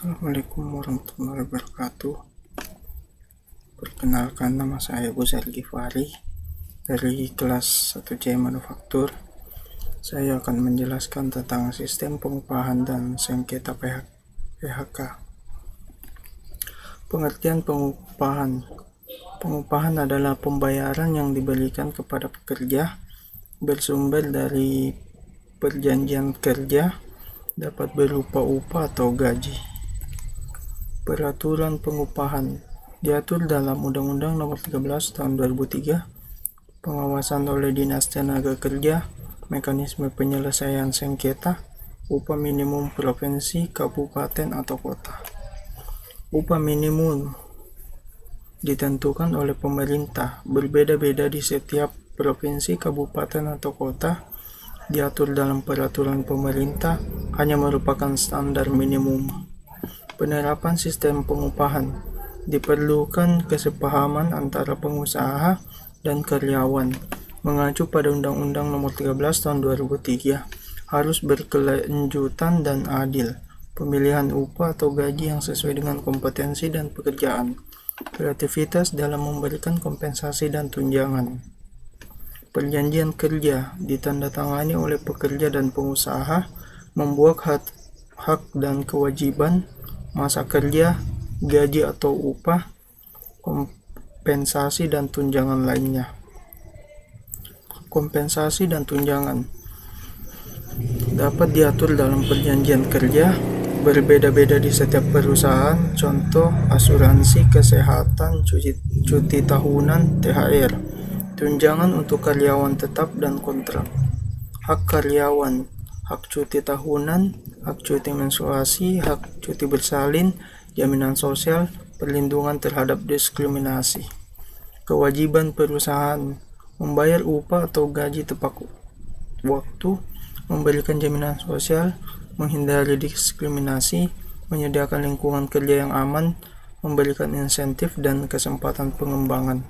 Assalamualaikum warahmatullahi wabarakatuh. Perkenalkan, nama saya Buzar Gifari dari kelas 1C Manufaktur. Saya akan menjelaskan tentang sistem pengupahan dan sengketa PHK. Pengertian pengupahan. Pengupahan adalah pembayaran yang diberikan kepada pekerja bersumber dari perjanjian kerja, dapat berupa upah atau gaji. Peraturan pengupahan diatur dalam Undang-Undang Nomor 13 Tahun 2003, pengawasan oleh Dinas Tenaga Kerja, mekanisme penyelesaian sengketa, upah minimum provinsi, kabupaten atau kota. Upah minimum ditentukan oleh pemerintah, berbeda-beda di setiap provinsi, kabupaten atau kota, diatur dalam peraturan pemerintah, hanya merupakan standar minimum. Penerapan sistem pengupahan diperlukan kesepahaman antara pengusaha dan karyawan. Mengacu pada Undang-Undang Nomor 13 Tahun 2003, harus berkelanjutan dan adil. Pemilihan upah atau gaji yang sesuai dengan kompetensi dan pekerjaan. Kreativitas dalam memberikan kompensasi dan tunjangan. Perjanjian kerja ditandatangani oleh pekerja dan pengusaha, membuat hak dan kewajiban, masa kerja, gaji atau upah, kompensasi dan tunjangan lainnya. Kompensasi dan tunjangan dapat diatur dalam perjanjian kerja, berbeda-beda di setiap perusahaan. Contoh, asuransi kesehatan, cuti tahunan, THR. Tunjangan untuk karyawan tetap dan kontrak. Hak karyawan, hak cuti tahunan, hak cuti menstruasi, hak cuti bersalin, jaminan sosial, perlindungan terhadap diskriminasi. Kewajiban perusahaan, membayar upah atau gaji tepat waktu, memberikan jaminan sosial, menghindari diskriminasi, menyediakan lingkungan kerja yang aman, memberikan insentif dan kesempatan pengembangan.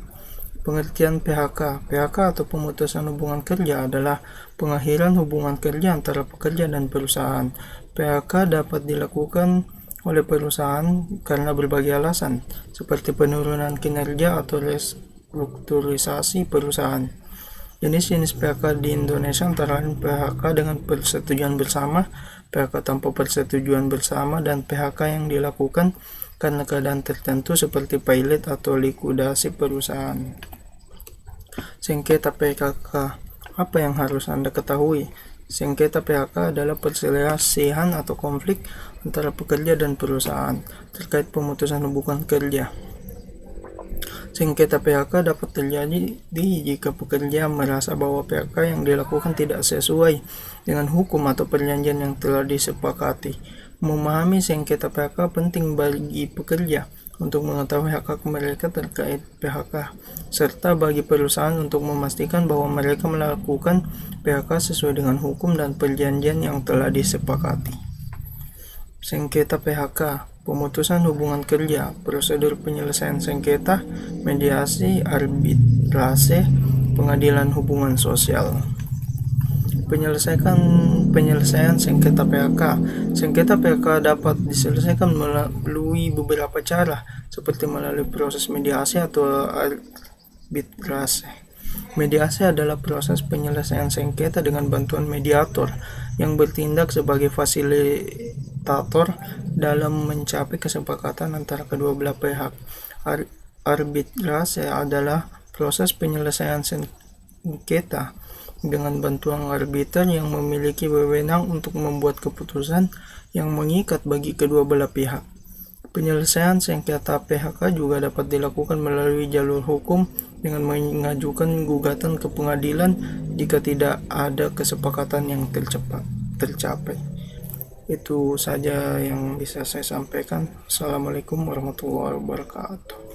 Pengertian PHK. PHK atau pemutusan hubungan kerja adalah pengakhiran hubungan kerja antara pekerja dan perusahaan. PHK dapat dilakukan oleh perusahaan karena berbagai alasan, seperti penurunan kinerja atau restrukturisasi perusahaan. Jenis-jenis PHK di Indonesia antara lain PHK dengan persetujuan bersama, PHK tanpa persetujuan bersama, dan PHK yang dilakukan karena keadaan tertentu seperti pilot atau likuidasi perusahaan. Sengketa PHK. Apa yang harus Anda ketahui? Sengketa PHK adalah perselisihan atau konflik antara pekerja dan perusahaan terkait pemutusan hubungan kerja. Sengketa PHK dapat terjadi jika pekerja merasa bahwa PHK yang dilakukan tidak sesuai dengan hukum atau perjanjian yang telah disepakati. Memahami sengketa PHK penting bagi pekerja untuk mengetahui hak-hak mereka terkait PHK, serta bagi perusahaan untuk memastikan bahwa mereka melakukan PHK sesuai dengan hukum dan perjanjian yang telah disepakati. Sengketa PHK, pemutusan hubungan kerja, prosedur penyelesaian sengketa, mediasi, arbitrase, pengadilan hubungan sosial. Penyelesaian sengketa PHK. Sengketa PHK dapat diselesaikan melalui beberapa cara, seperti melalui proses mediasi atau arbitrase. Mediasi adalah proses penyelesaian sengketa dengan bantuan mediator yang bertindak sebagai fasilitator dalam mencapai kesepakatan antara kedua belah pihak. Arbitrase adalah proses penyelesaian sengketa dengan bantuan arbiter yang memiliki wewenang untuk membuat keputusan yang mengikat bagi kedua belah pihak. Penyelesaian sengketa PHK juga dapat dilakukan melalui jalur hukum dengan mengajukan gugatan ke pengadilan jika tidak ada kesepakatan yang tercapai. Itu saja yang bisa saya sampaikan. Assalamualaikum warahmatullahi wabarakatuh.